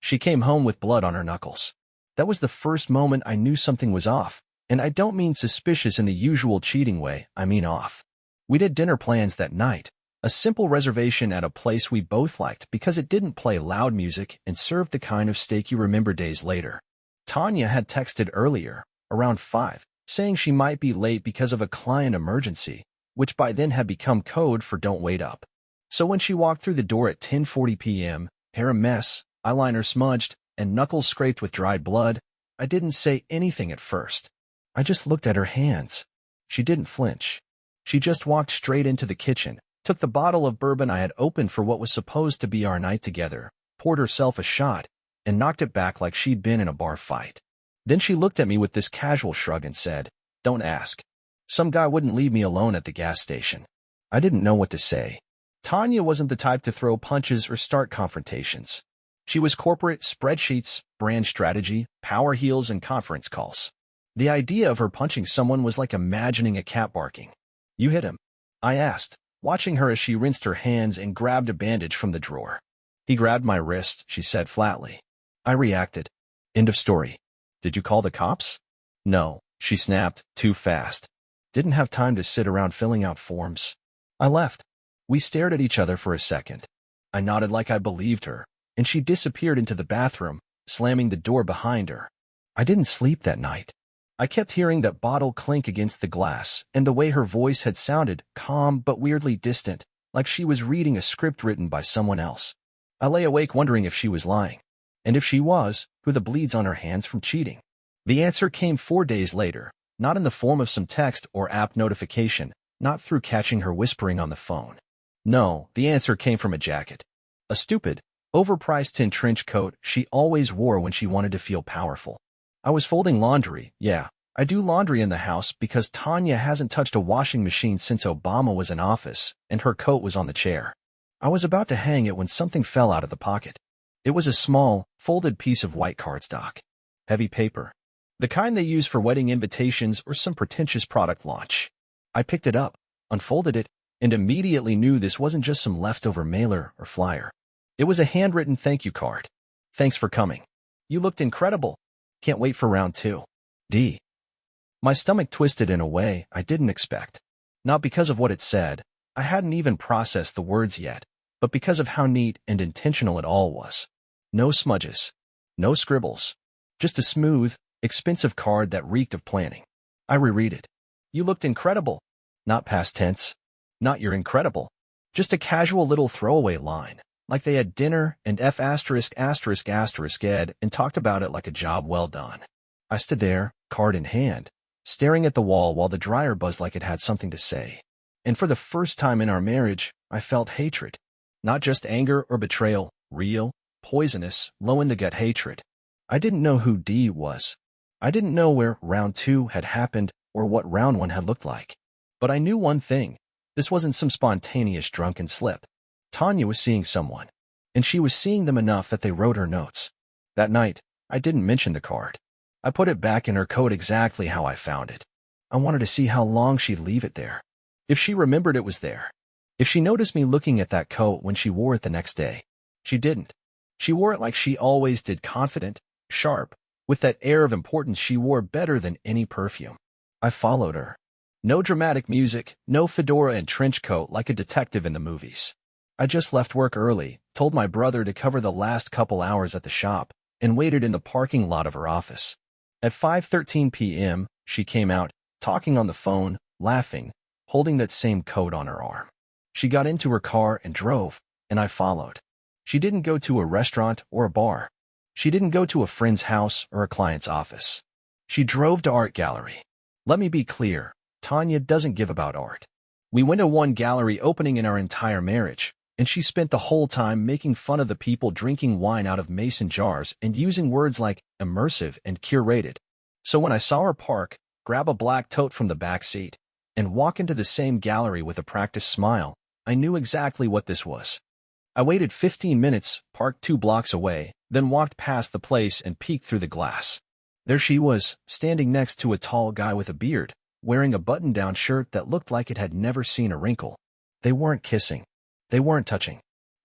She came home with blood on her knuckles. That was the first moment I knew something was off, and I don't mean suspicious in the usual cheating way, I mean off. We did dinner plans that night, a simple reservation at a place we both liked because it didn't play loud music and served the kind of steak you remember days later. Tanya had texted earlier, around 5, saying she might be late because of a client emergency, which by then had become code for don't wait up. So when she walked through the door at 10:40 p.m., hair a mess, eyeliner smudged, and knuckles scraped with dried blood, I didn't say anything at first. I just looked at her hands. She didn't flinch. She just walked straight into the kitchen, took the bottle of bourbon I had opened for what was supposed to be our night together, poured herself a shot, and knocked it back like she'd been in a bar fight. Then she looked at me with this casual shrug and said, "Don't ask. Some guy wouldn't leave me alone at the gas station." I didn't know what to say. Tanya wasn't the type to throw punches or start confrontations. She was corporate, spreadsheets, brand strategy, power heels, and conference calls. The idea of her punching someone was like imagining a cat barking. "You hit him?" I asked, watching her as she rinsed her hands and grabbed a bandage from the drawer. "He grabbed my wrist," she said flatly. I reacted. "End of story. Did you call the cops?" "No," she snapped, too fast. "Didn't have time to sit around filling out forms." I left. We stared at each other for a second. I nodded like I believed her, and she disappeared into the bathroom, slamming the door behind her. I didn't sleep that night. I kept hearing that bottle clink against the glass, and the way her voice had sounded, calm but weirdly distant, like she was reading a script written by someone else. I lay awake wondering if she was lying. And if she was, who the bleeds on her hands from cheating? The answer came 4 days later, not in the form of some text or app notification, not through catching her whispering on the phone. No, the answer came from a jacket. A stupid, overpriced tin trench coat she always wore when she wanted to feel powerful. I was folding laundry. Yeah, I do laundry in the house because Tanya hasn't touched a washing machine since Obama was in office, and her coat was on the chair. I was about to hang it when something fell out of the pocket. It was a small, folded piece of white cardstock. Heavy paper. The kind they use for wedding invitations or some pretentious product launch. I picked it up, unfolded it, and immediately knew this wasn't just some leftover mailer or flyer. It was a handwritten thank you card. "Thanks for coming. You looked incredible. Can't wait for round 2. D." My stomach twisted in a way I didn't expect. Not because of what it said. I hadn't even processed the words yet, but because of how neat and intentional it all was. No smudges. No scribbles. Just a smooth, expensive card that reeked of planning. I reread it. "You looked incredible." Not past tense. Not "you're incredible." Just a casual little throwaway line, like they had dinner and ed and talked about it like a job well done. I stood there, card in hand, staring at the wall while the dryer buzzed like it had something to say. And for the first time in our marriage, I felt hatred. Not just anger or betrayal, real, poisonous, low-in-the-gut hatred. I didn't know who D was. I didn't know where round 2 had happened or what round 1 had looked like. But I knew one thing. This wasn't some spontaneous drunken slip. Tanya was seeing someone, and she was seeing them enough that they wrote her notes. That night, I didn't mention the card. I put it back in her coat exactly how I found it. I wanted to see how long she'd leave it there. If she remembered it was there. If she noticed me looking at that coat when she wore it the next day. She didn't. She wore it like she always did, confident, sharp, with that air of importance she wore better than any perfume. I followed her. No dramatic music, no fedora and trench coat like a detective in the movies. I just left work early, told my brother to cover the last couple hours at the shop, and waited in the parking lot of her office. At 5:13 p.m., she came out, talking on the phone, laughing, holding that same coat on her arm. She got into her car and drove, and I followed. She didn't go to a restaurant or a bar. She didn't go to a friend's house or a client's office. She drove to art gallery. Let me be clear, Tanya doesn't give about art. We went to one gallery opening in our entire marriage, and she spent the whole time making fun of the people drinking wine out of mason jars and using words like immersive and curated. So when I saw her park, grab a black tote from the back seat, and walk into the same gallery with a practiced smile, I knew exactly what this was. I waited 15 minutes, parked 2 blocks away, then walked past the place and peeked through the glass. There she was, standing next to a tall guy with a beard, wearing a button-down shirt that looked like it had never seen a wrinkle. They weren't kissing. They weren't touching.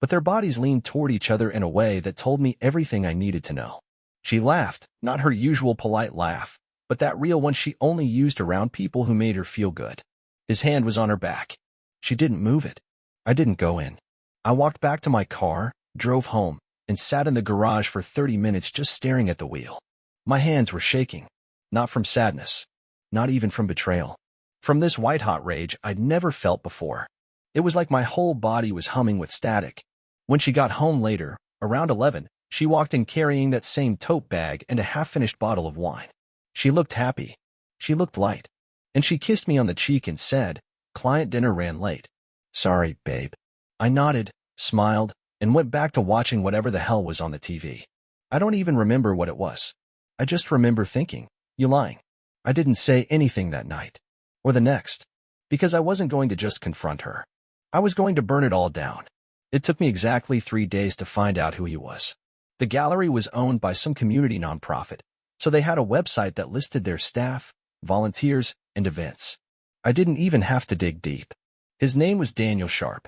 but their bodies leaned toward each other in a way that told me everything I needed to know. She laughed, not her usual polite laugh, but that real one she only used around people who made her feel good. His hand was on her back. She didn't move it. I didn't go in. I walked back to my car, drove home, and sat in the garage for 30 minutes just staring at the wheel. My hands were shaking. Not from sadness. Not even from betrayal. From this white-hot rage I'd never felt before. It was like my whole body was humming with static. When she got home later, around 11, she walked in carrying that same tote bag and a half-finished bottle of wine. She looked happy. She looked light. And she kissed me on the cheek and said, "Client dinner ran late." "Sorry, babe." I nodded, smiled, and went back to watching whatever the hell was on the TV. I don't even remember what it was. I just remember thinking, "You lying." I didn't say anything that night. Or the next. Because I wasn't going to just confront her. I was going to burn it all down. It took me exactly 3 days to find out who he was. The gallery was owned by some community nonprofit, so they had a website that listed their staff, volunteers, and events. I didn't even have to dig deep. His name was Daniel Sharp,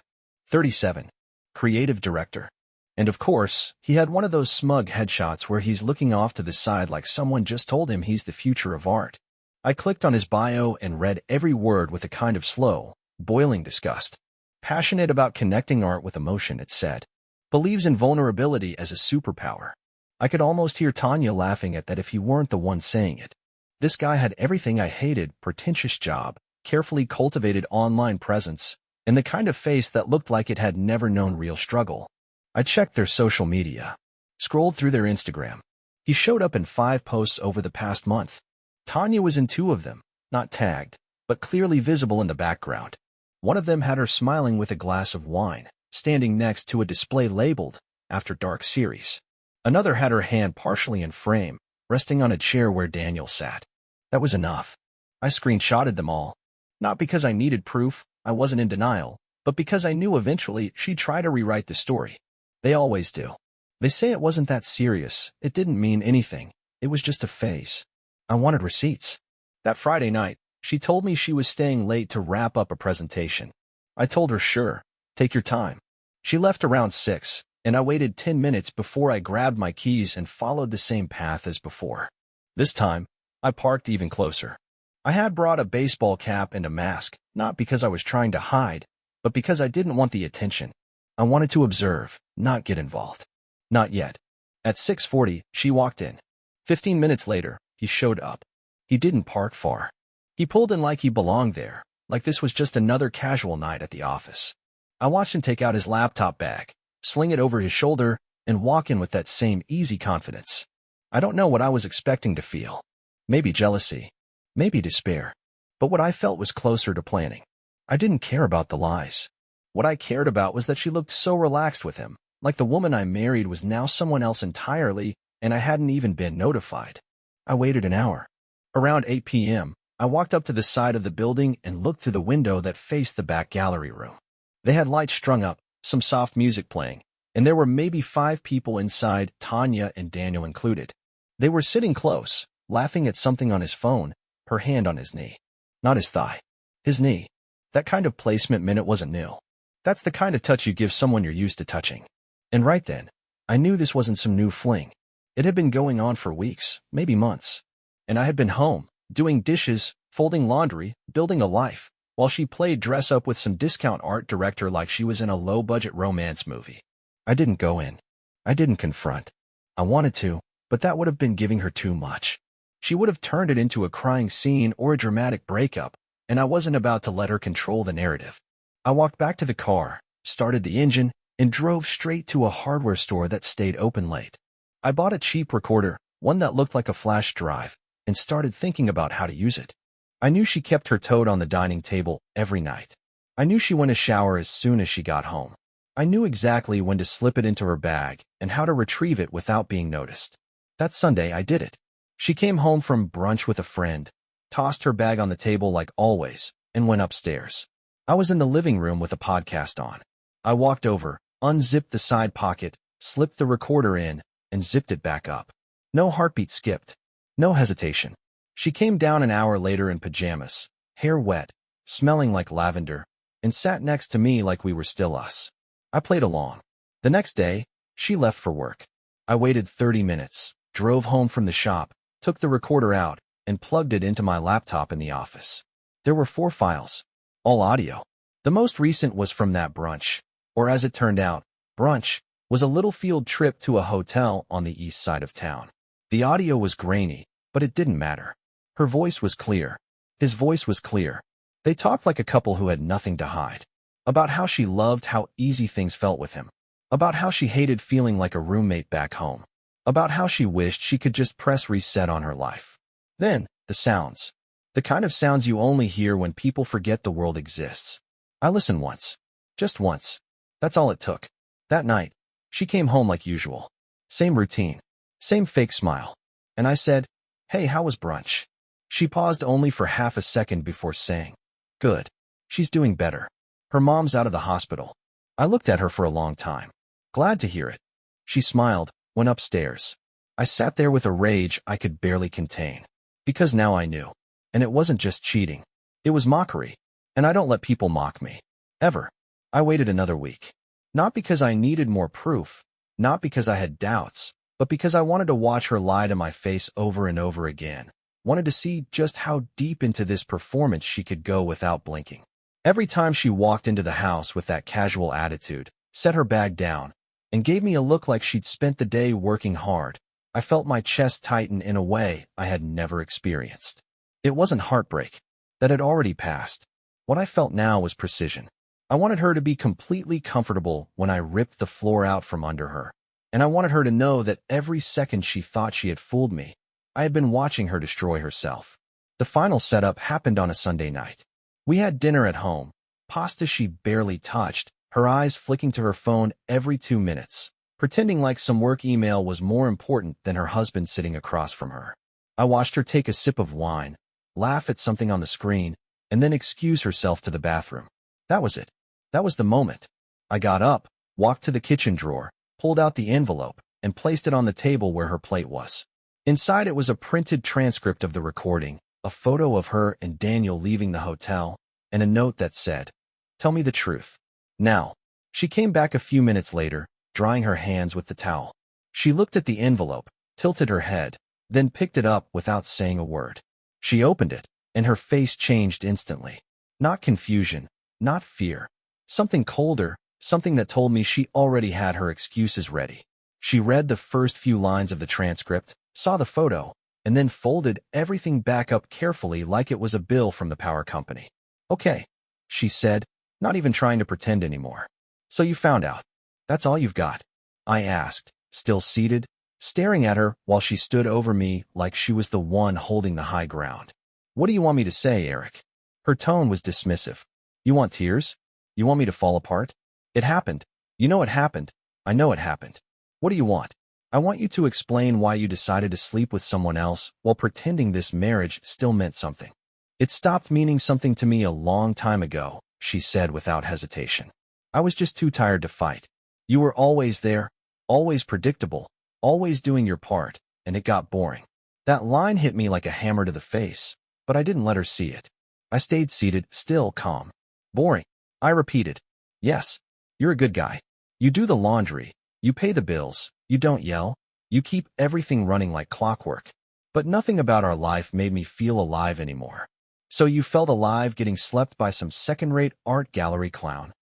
37, creative director. And of course, he had one of those smug headshots where he's looking off to the side like someone just told him he's the future of art. I clicked on his bio and read every word with a kind of slow, boiling disgust. Passionate about connecting art with emotion, it said. Believes in vulnerability as a superpower. I could almost hear Tanya laughing at that if he weren't the one saying it. This guy had everything I hated: pretentious job, carefully cultivated online presence, and the kind of face that looked like it had never known real struggle. I checked their social media. Scrolled through their Instagram. He showed up in 5 posts over the past month. Tanya was in 2 of them, not tagged, but clearly visible in the background. One of them had her smiling with a glass of wine, standing next to a display labeled, "After Dark Series." Another had her hand partially in frame, resting on a chair where Daniel sat. That was enough. I screenshotted them all. Not because I needed proof, I wasn't in denial, but because I knew eventually she'd try to rewrite the story. They always do. They say it wasn't that serious, it didn't mean anything, it was just a phase. I wanted receipts. That Friday night, she told me she was staying late to wrap up a presentation. I told her, "Sure, take your time." She left around 6, and I waited 10 minutes before I grabbed my keys and followed the same path as before. This time, I parked even closer. I had brought a baseball cap and a mask, not because I was trying to hide, but because I didn't want the attention. I wanted to observe, not get involved. Not yet. At 6:40, she walked in. 15 minutes later, he showed up. He didn't park far. He pulled in like he belonged there, like this was just another casual night at the office. I watched him take out his laptop bag, sling it over his shoulder, and walk in with that same easy confidence. I don't know what I was expecting to feel. Maybe jealousy. Maybe despair. But what I felt was closer to planning. I didn't care about the lies. What I cared about was that she looked so relaxed with him, like the woman I married was now someone else entirely, and I hadn't even been notified. I waited an hour. Around 8 p.m., I walked up to the side of the building and looked through the window that faced the back gallery room. They had lights strung up, some soft music playing, and there were maybe 5 people inside, Tanya and Daniel included. They were sitting close, laughing at something on his phone, her hand on his knee. Not his thigh. His knee. That kind of placement meant it wasn't new. That's the kind of touch you give someone you're used to touching. And right then, I knew this wasn't some new fling. It had been going on for weeks, maybe months. And I had been home, doing dishes, folding laundry, building a life, while she played dress-up with some discount art director like she was in a low-budget romance movie. I didn't go in. I didn't confront. I wanted to, but that would have been giving her too much. She would have turned it into a crying scene or a dramatic breakup, and I wasn't about to let her control the narrative. I walked back to the car, started the engine, and drove straight to a hardware store that stayed open late. I bought a cheap recorder, one that looked like a flash drive, and started thinking about how to use it. I knew she kept her toad on the dining table every night. I knew she went to shower as soon as she got home. I knew exactly when to slip it into her bag and how to retrieve it without being noticed. That Sunday, I did it. She came home from brunch with a friend, tossed her bag on the table like always, and went upstairs. I was in the living room with a podcast on. I walked over, unzipped the side pocket, slipped the recorder in, and zipped it back up. No heartbeat skipped. No hesitation. She came down an hour later in pajamas, hair wet, smelling like lavender, and sat next to me like we were still us. I played along. The next day, she left for work. I waited 30 minutes, drove home from the shop, took the recorder out, and plugged it into my laptop in the office. There were 4 files, all audio. The most recent was from that brunch, or as it turned out, brunch was a little field trip to a hotel on the east side of town. The audio was grainy, but it didn't matter. Her voice was clear. His voice was clear. They talked like a couple who had nothing to hide. About how she loved how easy things felt with him. About how she hated feeling like a roommate back home. About how she wished she could just press reset on her life. Then, the sounds. The kind of sounds you only hear when people forget the world exists. I listened once. Just once. That's all it took. That night, she came home like usual. Same routine. Same fake smile. And I said, "Hey, how was brunch?" She paused only for half a second before saying, "Good. She's doing better. Her mom's out of the hospital." I looked at her for a long time. Glad to hear it. She smiled, went upstairs. I sat there with a rage I could barely contain. Because now I knew. And it wasn't just cheating. It was mockery. And I don't let people mock me. Ever. I waited another week. Not because I needed more proof. Not because I had doubts. But because I wanted to watch her lie to my face over and over again. Wanted to see just how deep into this performance she could go without blinking. Every time she walked into the house with that casual attitude, set her bag down, and gave me a look like she'd spent the day working hard, I felt my chest tighten in a way I had never experienced. It wasn't heartbreak. That had already passed. What I felt now was precision. I wanted her to be completely comfortable when I ripped the floor out from under her. And I wanted her to know that every second she thought she had fooled me, I had been watching her destroy herself. The final setup happened on a Sunday night. We had dinner at home, pasta she barely touched, her eyes flicking to her phone every 2 minutes, pretending like some work email was more important than her husband sitting across from her. I watched her take a sip of wine, laugh at something on the screen, and then excuse herself to the bathroom. That was it. That was the moment. I got up, walked to the kitchen drawer, pulled out the envelope, and placed it on the table where her plate was. Inside it was a printed transcript of the recording, a photo of her and Daniel leaving the hotel, and a note that said, "Tell me the truth. Now." She came back a few minutes later, drying her hands with the towel. She looked at the envelope, tilted her head, then picked it up without saying a word. She opened it, and her face changed instantly. Not confusion, not fear. Something colder, something that told me she already had her excuses ready. She read the first few lines of the transcript, saw the photo, and then folded everything back up carefully like it was a bill from the power company. "Okay," she said, not even trying to pretend anymore. "So you found out. That's all you've got?" I asked, still seated, staring at her while she stood over me like she was the one holding the high ground. "What do you want me to say, Eric?" Her tone was dismissive. "You want tears? You want me to fall apart? It happened. You know it happened. I know it happened. What do you want? I want you to explain why you decided to sleep with someone else while pretending this marriage still meant something." "It stopped meaning something to me a long time ago," she said without hesitation. "I was just too tired to fight. You were always there, always predictable, always doing your part, and it got boring." That line hit me like a hammer to the face, but I didn't let her see it. I stayed seated, still calm. "Boring," I repeated. "Yes, you're a good guy. You do the laundry, you pay the bills, you don't yell, you keep everything running like clockwork. But nothing about our life made me feel alive anymore. So you felt alive getting slept by some second-rate art gallery clown."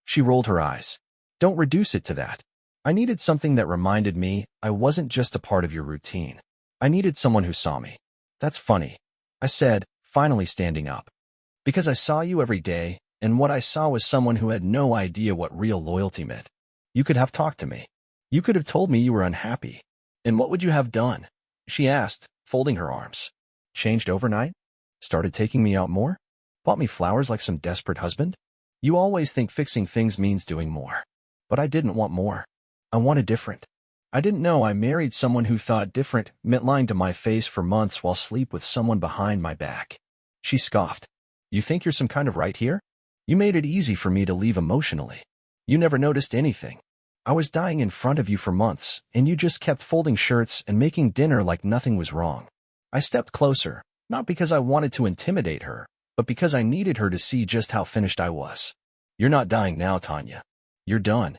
She rolled her eyes. "Don't reduce it to that. I needed something that reminded me I wasn't just a part of your routine. I needed someone who saw me." "That's funny," I said, finally standing up. "Because I saw you every day, and what I saw was someone who had no idea what real loyalty meant. You could have talked to me. You could have told me you were unhappy. And what would you have done?" she asked, folding her arms. "Changed overnight? Started taking me out more? Bought me flowers like some desperate husband? You always think fixing things means doing more. But I didn't want more. I wanted different. I didn't know I married someone who thought different meant lying to my face for months while asleep with someone behind my back." She scoffed. "You think you're some kind of right here? You made it easy for me to leave emotionally. You never noticed anything. I was dying in front of you for months, and you just kept folding shirts and making dinner like nothing was wrong." I stepped closer, not because I wanted to intimidate her, but because I needed her to see just how finished I was. "You're not dying now, Tanya. You're done.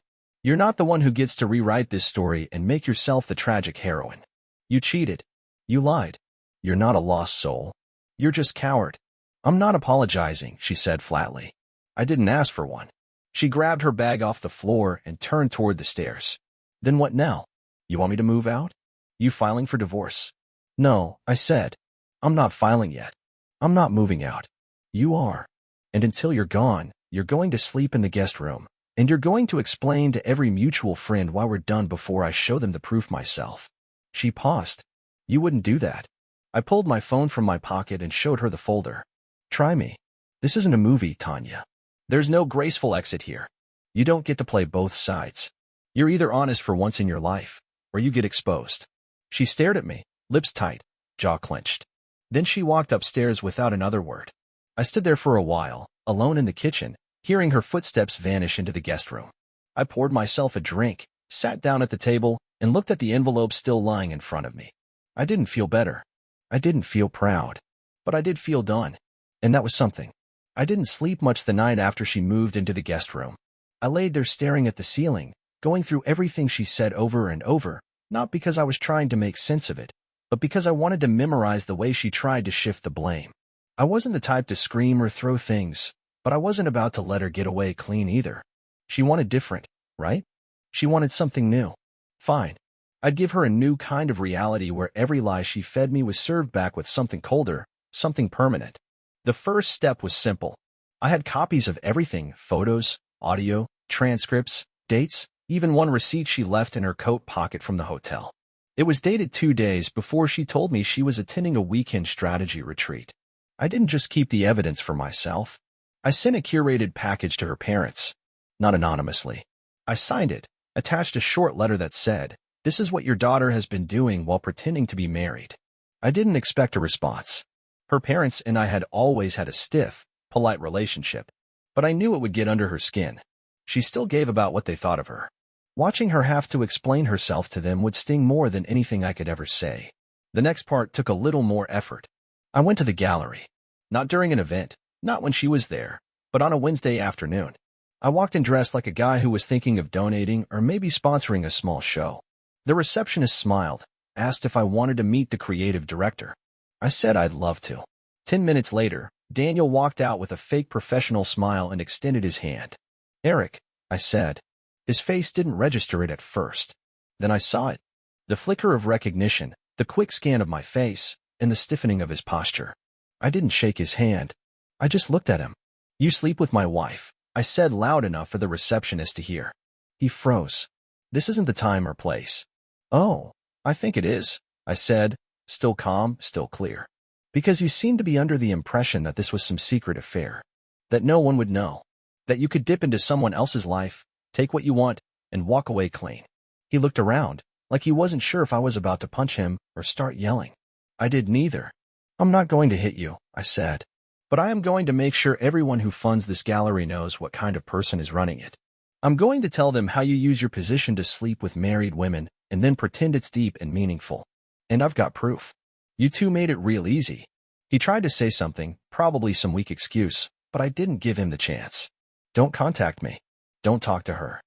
You're not the one who gets to rewrite this story and make yourself the tragic heroine. You cheated. You lied. You're not a lost soul. You're just coward. I'm not apologizing, she said flatly. I didn't ask for one. She grabbed her bag off the floor and turned toward the stairs. Then what now? You want me to move out? You filing for divorce? No, I said. I'm not filing yet. I'm not moving out. You are. And until you're gone, you're going to sleep in the guest room. And you're going to explain to every mutual friend why we're done before I show them the proof myself. She paused. You wouldn't do that. I pulled my phone from my pocket and showed her the folder. Try me. This isn't a movie, Tanya. There's no graceful exit here. You don't get to play both sides. You're either honest for once in your life, or you get exposed. She stared at me, lips tight, jaw clenched. Then she walked upstairs without another word. I stood there for a while, alone in the kitchen, hearing her footsteps vanish into the guest room. I poured myself a drink, sat down at the table, and looked at the envelope still lying in front of me. I didn't feel better. I didn't feel proud. But I did feel done. And that was something. I didn't sleep much the night after she moved into the guest room. I laid there staring at the ceiling, going through everything she said over and over, not because I was trying to make sense of it, but because I wanted to memorize the way she tried to shift the blame. I wasn't the type to scream or throw things, but I wasn't about to let her get away clean either. She wanted different, right? She wanted something new. Fine. I'd give her a new kind of reality where every lie she fed me was served back with something colder, something permanent. The first step was simple. I had copies of everything: photos, audio, transcripts, dates, even one receipt she left in her coat pocket from the hotel. It was dated 2 days before she told me she was attending a weekend strategy retreat. I didn't just keep the evidence for myself. I sent a curated package to her parents, not anonymously. I signed it, attached a short letter that said, "This is what your daughter has been doing while pretending to be married." I didn't expect a response. Her parents and I had always had a stiff, polite relationship, but I knew it would get under her skin. She still gave about what they thought of her. Watching her have to explain herself to them would sting more than anything I could ever say. The next part took a little more effort. I went to the gallery. Not during an event, not when she was there, but on a Wednesday afternoon. I walked in dressed like a guy who was thinking of donating or maybe sponsoring a small show. The receptionist smiled, asked if I wanted to meet the creative director. I said I'd love to. 10 minutes later, Daniel walked out with a fake professional smile and extended his hand. "Eric," I said. His face didn't register it at first. Then I saw it. The flicker of recognition, the quick scan of my face, and the stiffening of his posture. I didn't shake his hand. I just looked at him. "You sleep with my wife," I said loud enough for the receptionist to hear. He froze. "This isn't the time or place." "Oh, I think it is," I said, still calm, still clear. "Because you seem to be under the impression that this was some secret affair. That no one would know. That you could dip into someone else's life, take what you want, and walk away clean." He looked around, like he wasn't sure if I was about to punch him or start yelling. I did neither. "I'm not going to hit you," I said. "But I am going to make sure everyone who funds this gallery knows what kind of person is running it. I'm going to tell them how you use your position to sleep with married women and then pretend it's deep and meaningful. And I've got proof. You two made it real easy." He tried to say something, probably some weak excuse, but I didn't give him the chance. "Don't contact me. Don't talk to her.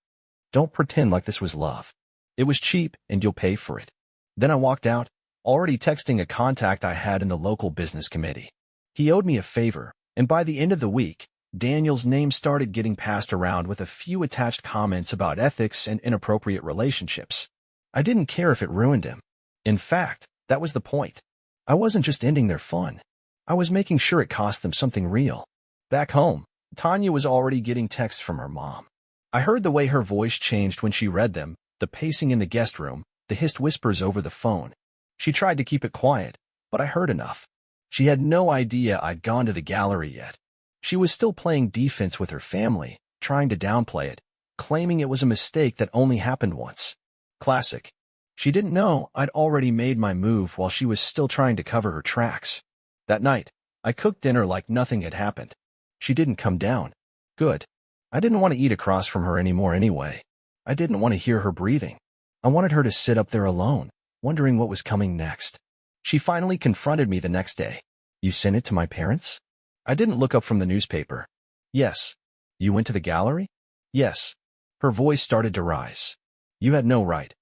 Don't pretend like this was love. It was cheap and you'll pay for it." Then I walked out, already texting a contact I had in the local business committee. He owed me a favor, and by the end of the week, Daniel's name started getting passed around with a few attached comments about ethics and inappropriate relationships. I didn't care if it ruined him. In fact, that was the point. I wasn't just ending their fun. I was making sure it cost them something real. Back home, Tanya was already getting texts from her mom. I heard the way her voice changed when she read them, the pacing in the guest room, the hissed whispers over the phone. She tried to keep it quiet, but I heard enough. She had no idea I'd gone to the gallery yet. She was still playing defense with her family, trying to downplay it, claiming it was a mistake that only happened once. Classic. She didn't know I'd already made my move while she was still trying to cover her tracks. That night, I cooked dinner like nothing had happened. She didn't come down. Good. I didn't want to eat across from her anymore anyway. I didn't want to hear her breathing. I wanted her to sit up there alone, wondering what was coming next. She finally confronted me the next day. "You sent it to my parents?" I didn't look up from the newspaper. "Yes." "You went to the gallery?" "Yes." Her voice started to rise. You had no right.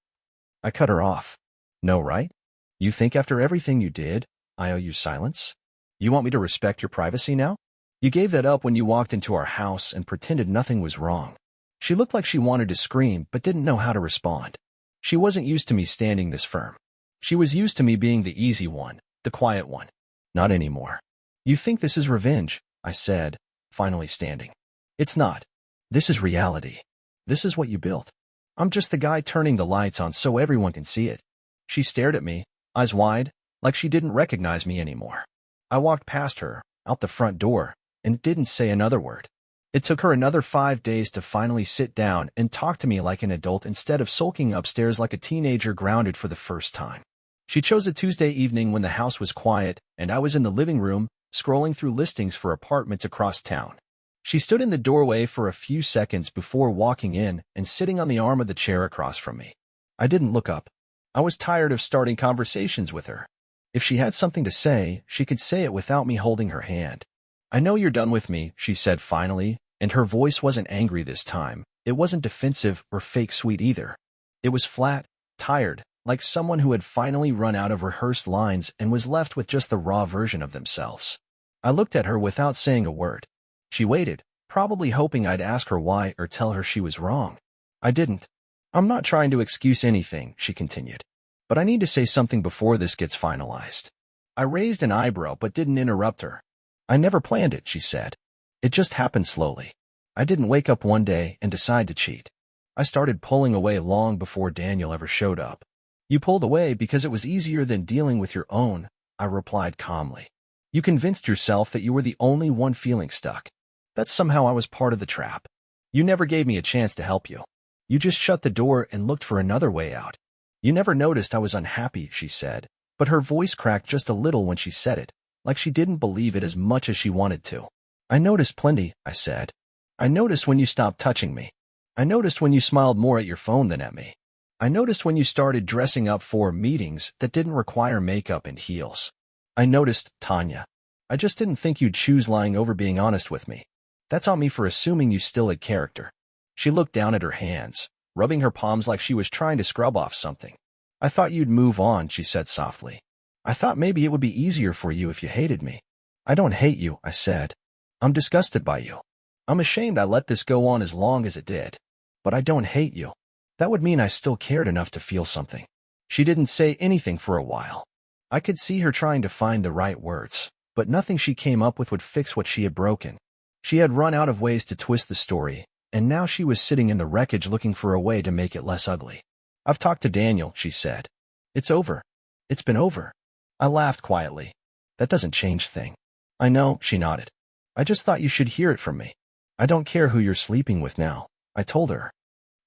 I cut her off. No right? You think after everything you did, I owe you silence? You want me to respect your privacy now? You gave that up when you walked into our house and pretended nothing was wrong. She looked like she wanted to scream but didn't know how to respond. She wasn't used to me standing this firm. She was used to me being the easy one, the quiet one. Not anymore. You think this is revenge, I said, finally standing. It's not. This is reality. This is what you built. I'm just the guy turning the lights on so everyone can see it. She stared at me, eyes wide, like she didn't recognize me anymore. I walked past her, out the front door, and didn't say another word. It took her another 5 days to finally sit down and talk to me like an adult instead of sulking upstairs like a teenager grounded for the first time. She chose a Tuesday evening when the house was quiet and I was in the living room, scrolling through listings for apartments across town. She stood in the doorway for a few seconds before walking in and sitting on the arm of the chair across from me. I didn't look up. I was tired of starting conversations with her. If she had something to say, she could say it without me holding her hand. I know you're done with me, she said finally, and her voice wasn't angry this time. It wasn't defensive or fake sweet either. It was flat, tired, like someone who had finally run out of rehearsed lines and was left with just the raw version of themselves. I looked at her without saying a word. She waited, probably hoping I'd ask her why or tell her she was wrong. I didn't. I'm not trying to excuse anything, she continued. But I need to say something before this gets finalized. I raised an eyebrow but didn't interrupt her. I never planned it, she said. It just happened slowly. I didn't wake up one day and decide to cheat. I started pulling away long before Daniel ever showed up. You pulled away because it was easier than dealing with your own, I replied calmly. You convinced yourself that you were the only one feeling stuck. That somehow I was part of the trap. You never gave me a chance to help you. You just shut the door and looked for another way out. You never noticed I was unhappy, she said, but her voice cracked just a little when she said it, like she didn't believe it as much as she wanted to. I noticed plenty, I said. I noticed when you stopped touching me. I noticed when you smiled more at your phone than at me. I noticed when you started dressing up for meetings that didn't require makeup and heels. I noticed, Tanya. I just didn't think you'd choose lying over being honest with me. That's on me for assuming you still had character. She looked down at her hands, rubbing her palms like she was trying to scrub off something. I thought you'd move on, she said softly. I thought maybe it would be easier for you if you hated me. I don't hate you, I said. I'm disgusted by you. I'm ashamed I let this go on as long as it did. But I don't hate you. That would mean I still cared enough to feel something. She didn't say anything for a while. I could see her trying to find the right words, but nothing she came up with would fix what she had broken. She had run out of ways to twist the story, and now she was sitting in the wreckage looking for a way to make it less ugly. I've talked to Daniel, she said. It's over. It's been over. I laughed quietly. That doesn't change thing. I know, she nodded. I just thought you should hear it from me. I don't care who you're sleeping with now, I told her.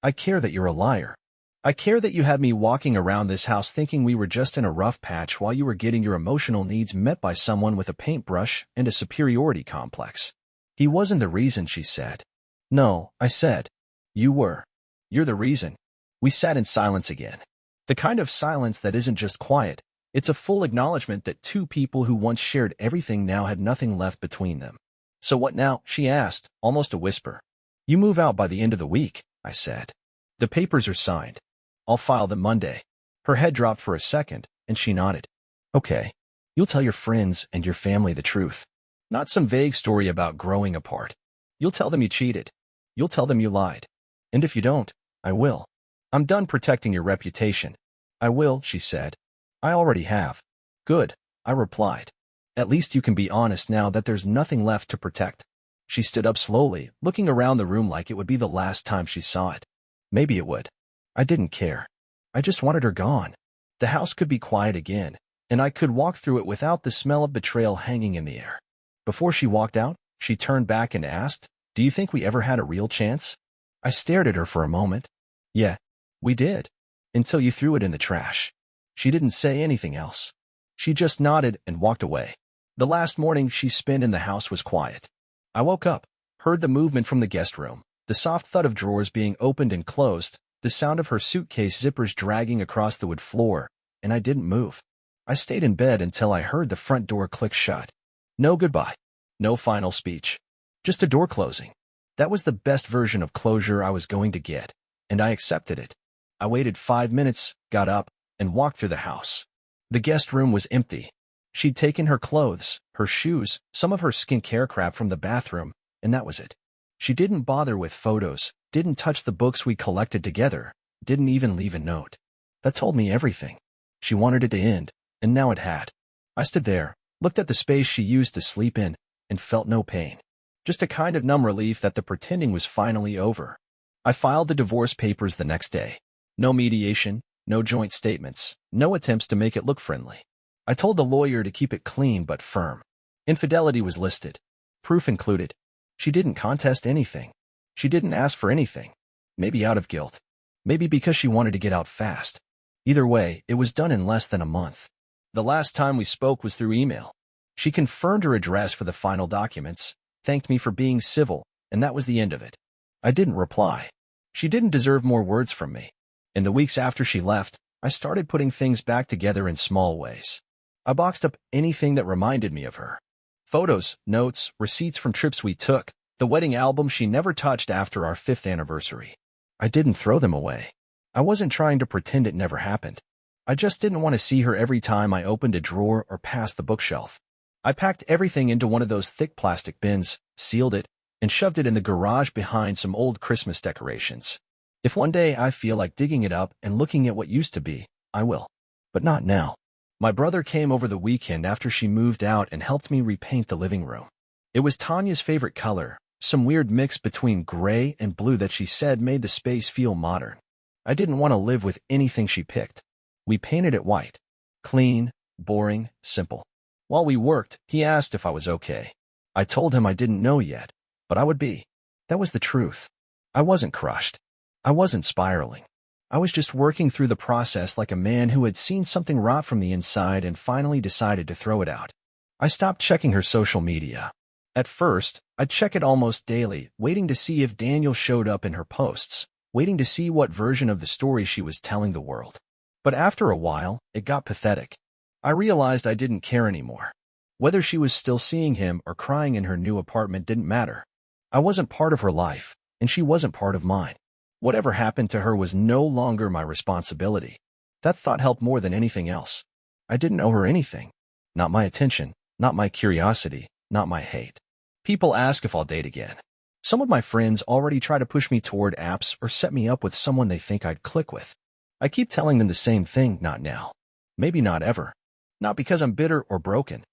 I care that you're a liar. I care that you had me walking around this house thinking we were just in a rough patch while you were getting your emotional needs met by someone with a paintbrush and a superiority complex. He wasn't the reason, she said. No, I said. You were. You're the reason. We sat in silence again. The kind of silence that isn't just quiet. It's a full acknowledgement that two people who once shared everything now had nothing left between them. So what now? She asked, almost a whisper. You move out by the end of the week, I said. The papers are signed. I'll file them Monday. Her head dropped for a second, and she nodded. Okay. You'll tell your friends and your family the truth. Not some vague story about growing apart. You'll tell them you cheated. You'll tell them you lied. And if you don't, I will. I'm done protecting your reputation. I will, she said. I already have. Good, I replied. At least you can be honest now that there's nothing left to protect. She stood up slowly, looking around the room like it would be the last time she saw it. Maybe it would. I didn't care. I just wanted her gone. The house could be quiet again, and I could walk through it without the smell of betrayal hanging in the air. Before she walked out, she turned back and asked, Do you think we ever had a real chance? I stared at her for a moment. Yeah, we did. Until you threw it in the trash. She didn't say anything else. She just nodded and walked away. The last morning she spent in the house was quiet. I woke up, heard the movement from the guest room, the soft thud of drawers being opened and closed, the sound of her suitcase zippers dragging across the wood floor, and I didn't move. I stayed in bed until I heard the front door click shut. No goodbye. No final speech. Just a door closing. That was the best version of closure I was going to get, and I accepted it. I waited 5 minutes, got up, and walked through the house. The guest room was empty. She'd taken her clothes, her shoes, some of her skincare crap from the bathroom, and that was it. She didn't bother with photos, didn't touch the books we collected together, didn't even leave a note. That told me everything. She wanted it to end, and now it had. I stood there, looked at the space she used to sleep in, and felt no pain. Just a kind of numb relief that the pretending was finally over. I filed the divorce papers the next day. No mediation, no joint statements, no attempts to make it look friendly. I told the lawyer to keep it clean but firm. Infidelity was listed. Proof included. She didn't contest anything. She didn't ask for anything. Maybe out of guilt. Maybe because she wanted to get out fast. Either way, it was done in less than a month. The last time we spoke was through email. She confirmed her address for the final documents, thanked me for being civil, and that was the end of it. I didn't reply. She didn't deserve more words from me. In the weeks after she left, I started putting things back together in small ways. I boxed up anything that reminded me of her. Photos, notes, receipts from trips we took, the wedding album she never touched after our 5th anniversary. I didn't throw them away. I wasn't trying to pretend it never happened. I just didn't want to see her every time I opened a drawer or passed the bookshelf. I packed everything into one of those thick plastic bins, sealed it, and shoved it in the garage behind some old Christmas decorations. If one day I feel like digging it up and looking at what used to be, I will. But not now. My brother came over the weekend after she moved out and helped me repaint the living room. It was Tanya's favorite color, some weird mix between gray and blue that she said made the space feel modern. I didn't want to live with anything she picked. We painted it white. Clean, boring, simple. While we worked, he asked if I was okay. I told him I didn't know yet, but I would be. That was the truth. I wasn't crushed. I wasn't spiraling. I was just working through the process like a man who had seen something rot from the inside and finally decided to throw it out. I stopped checking her social media. At first, I'd check it almost daily, waiting to see if Daniel showed up in her posts, waiting to see what version of the story she was telling the world. But after a while, it got pathetic. I realized I didn't care anymore. Whether she was still seeing him or crying in her new apartment didn't matter. I wasn't part of her life, and she wasn't part of mine. Whatever happened to her was no longer my responsibility. That thought helped more than anything else. I didn't owe her anything. Not my attention, not my curiosity, not my hate. People ask if I'll date again. Some of my friends already try to push me toward apps or set me up with someone they think I'd click with. I keep telling them the same thing, not now. Maybe not ever. Not because I'm bitter or broken.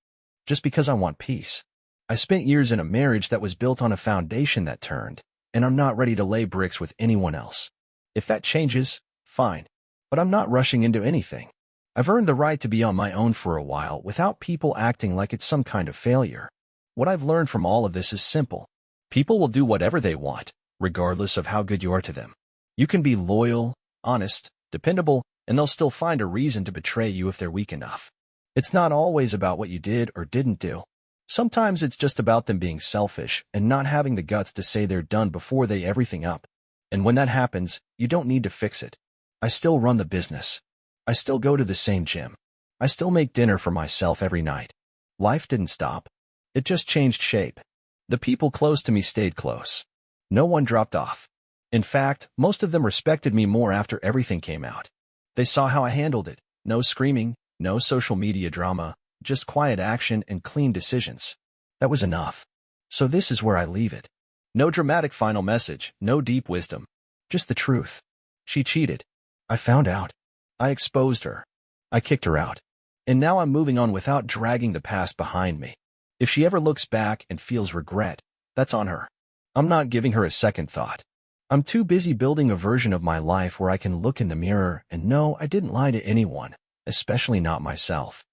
Just because I want peace. I spent years in a marriage that was built on a foundation that turned, and I'm not ready to lay bricks with anyone else. If that changes, fine. But I'm not rushing into anything. I've earned the right to be on my own for a while without people acting like it's some kind of failure. What I've learned from all of this is simple. People will do whatever they want, regardless of how good you are to them. You can be loyal, honest, dependable, and they'll still find a reason to betray you if they're weak enough. It's not always about what you did or didn't do. Sometimes it's just about them being selfish and not having the guts to say they're done before they everything up. And when that happens, you don't need to fix it. I still run the business. I still go to the same gym. I still make dinner for myself every night. Life didn't stop. It just changed shape. The people close to me stayed close. No one dropped off. In fact, most of them respected me more after everything came out. They saw how I handled it. No screaming, no social media drama, just quiet action and clean decisions. That was enough. So this is where I leave it. No dramatic final message, no deep wisdom. Just the truth. She cheated. I found out. I exposed her. I kicked her out. And now I'm moving on without dragging the past behind me. If she ever looks back and feels regret, that's on her. I'm not giving her a second thought. I'm too busy building a version of my life where I can look in the mirror and know I didn't lie to anyone, especially not myself.